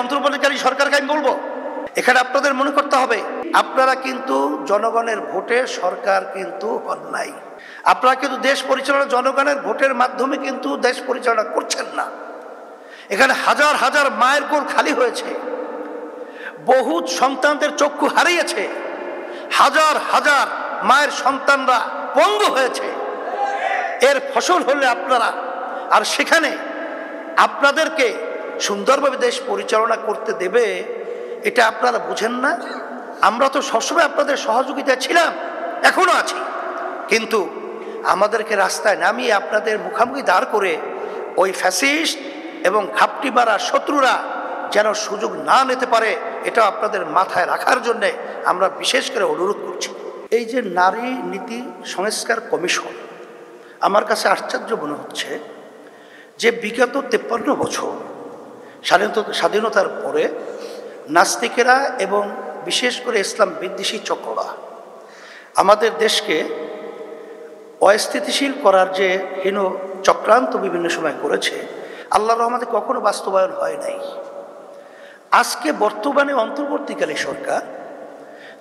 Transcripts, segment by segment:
অন্তর্বর্তীকালীন সরকারকে আমি বলবো, এখানে আপনাদের মনে করতে হবে, আপনারা কিন্তু জনগণের ভোটে সরকার কিন্তু হন নাই। আপনারা কিন্তু দেশ পরিচালনা জনগণের ভোটের মাধ্যমে কিন্তু দেশ পরিচালনা করছেন না। এখানে হাজার হাজার মায়ের কোল খালি হয়েছে, বহু সন্তানদের চক্ষু হারিয়েছে, হাজার হাজার মায়ের সন্তানরা পঙ্গু হয়েছে। এর ফসল হলে আপনারা, আর সেখানে আপনাদেরকে সুন্দরভাবে দেশ পরিচালনা করতে দেবে, এটা আপনারা বুঝেন না। আমরা তো সবসময় আপনাদের সহযোগিতা ছিলাম, এখনো আছি, কিন্তু আমাদেরকে রাস্তায় নামিয়ে আপনাদের মুখামুখি দাঁড় করে ওই ফ্যাসিস্ট এবং ঘাপটি মারা শত্রুরা যেন সুযোগ না নিতে পারে, এটা আপনাদের মাথায় রাখার জন্য আমরা বিশেষ করে অনুরোধ করছি। এই যে নারী নীতি সংস্কার কমিশন, আমার কাছে আশ্চর্য মনে হচ্ছে যে বিগত 53 বছর স্বাধীনতার পরে নাস্তিকেরা এবং বিশেষ করে ইসলাম বিদ্বেষী চক্ররা আমাদের দেশকে অস্থিতিশীল করার যে হীন চক্রান্ত বিভিন্ন সময় করেছে, আল্লাহর রহমতে কখনো বাস্তবায়ন হয় নাই। আজকে বর্তমানে অন্তর্বর্তীকালীন সরকার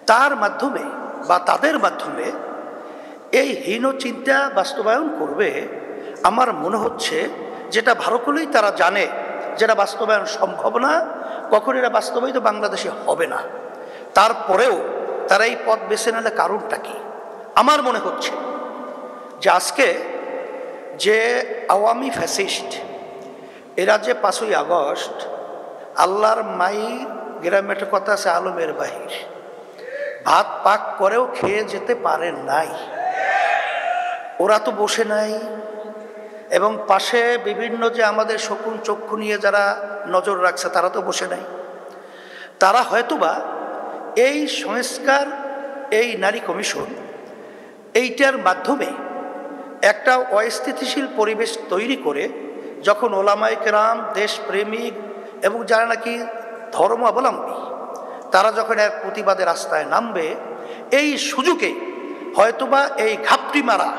তার মাধ্যমে বা তাদের মাধ্যমে এই হীন চিন্তা বাস্তবায়ন করবে। আমার মনে হচ্ছে যেটা ভালো করেই তারা জানে যেটা বাস্তবায়ন সম্ভব না, কখন এটা বাস্তবায়িত বাংলাদেশে হবে না, তারপরেও তারা এই পথ বেছে নিলে কারণটা কি? আমার মনে হচ্ছে যে আজকে যে আওয়ামী ফ্যাসিস্ট এরা যে 5ই আগস্ট আল্লাহর মায়ের গ্রামে একটা কথা আছে, আলমের বাহির, ভাত পাক করেও খেয়ে যেতে পারে নাই। ওরা তো বসে নাই, এবং পাশে বিভিন্ন যে আমাদের শকুন চক্ষু নিয়ে যারা নজর রাখছে তারা তো বসে নাই। তারা হয়তোবা এই সংস্কার, এই নারী কমিশন, এইটার মাধ্যমে একটা অস্থিতিশীল পরিবেশ তৈরি করে যখন ওলামায়ে কেরাম, দেশপ্রেমিক এবং যারা নাকি ধর্মাবলম্বী তারা যখন এক প্রতিবাদের রাস্তায় নামবে, এই সুযোগে হয়তোবা এই ঘাপটি মারা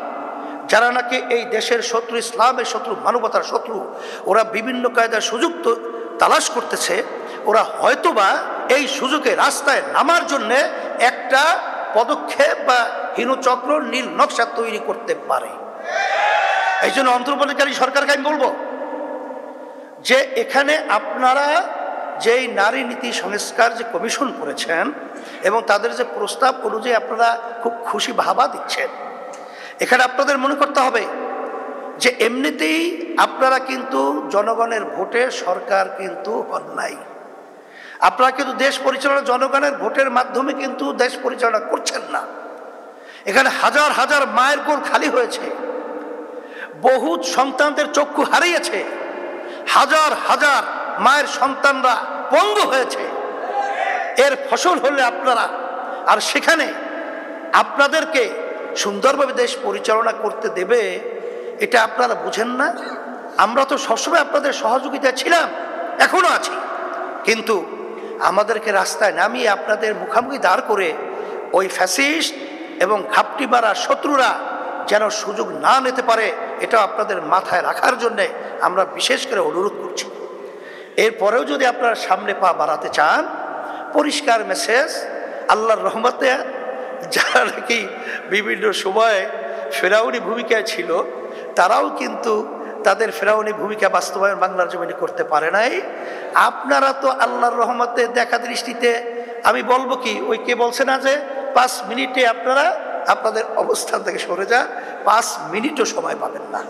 যারা নাকি এই দেশের শত্রু, ইসলামের শত্রু, মানবতার শত্রু, ওরা বিভিন্ন কায়দার সুযোগ তো তালাশ করতেছে, ওরা হয়তোবা এই সুযোগে রাস্তায় নামার জন্যে একটা পদক্ষেপ বা হীনচক্র, নীল নকশা তৈরি করতে পারে। এই জন্য অন্তর্বর্তীকালীন সরকারকে আমি বলবো যে এখানে আপনারা যেই নারী নীতি সংস্কার যে কমিশন করেছেন এবং তাদের যে প্রস্তাব অনুযায়ী আপনারা খুব খুশি ভাবা দিচ্ছেন, এখানে আপনাদের মনে করতে হবে যে এমনিতেই আপনারা কিন্তু জনগণের ভোটে সরকার কিন্তু হন নাই। আপনারা কিন্তু দেশ পরিচালনা জনগণের ভোটের মাধ্যমে কিন্তু দেশ পরিচালনা করছেন না। এখানে হাজার হাজার মায়ের কোল খালি হয়েছে, বহু সন্তানদের চক্ষু হারিয়েছে, হাজার হাজার মায়ের সন্তানরা পঙ্গু হয়েছে। এর ফসল হলে আপনারা, আর সেখানে আপনাদেরকে সুন্দরভাবে দেশ পরিচালনা করতে দেবে, এটা আপনারা বুঝেন না। আমরা তো সবসময় আপনাদের সহযোগিতা ছিলাম, এখনো আছি, কিন্তু আমাদেরকে রাস্তায় নামিয়ে আপনাদের মুখামুখি দাঁড় করে ওই ফ্যাসিস্ট এবং ঘাপটি মারা শত্রুরা যেন সুযোগ না নিতে পারে, এটা আপনাদের মাথায় রাখার জন্যে আমরা বিশেষ করে অনুরোধ করছি। এরপরেও যদি আপনারা সামনে পা বাড়াতে চান, পরিষ্কার মেসেজ, আল্লাহর রহমতে যারা নাকি বিভিন্ন সময়ে ফেরাউনি ভূমিকায় ছিল, তারাও কিন্তু তাদের ফেরাউনি ভূমিকা বাস্তবায়ন বাংলার জমিনে করতে পারে নাই। আপনারা তো আল্লাহর রহমতে দেখা দৃষ্টিতে, আমি বলবো কি, ওই কে বলছে না যে 5 মিনিটে আপনারা আপনাদের অবস্থান থেকে সরে যান, 5 মিনিটও সময় পাবেন না।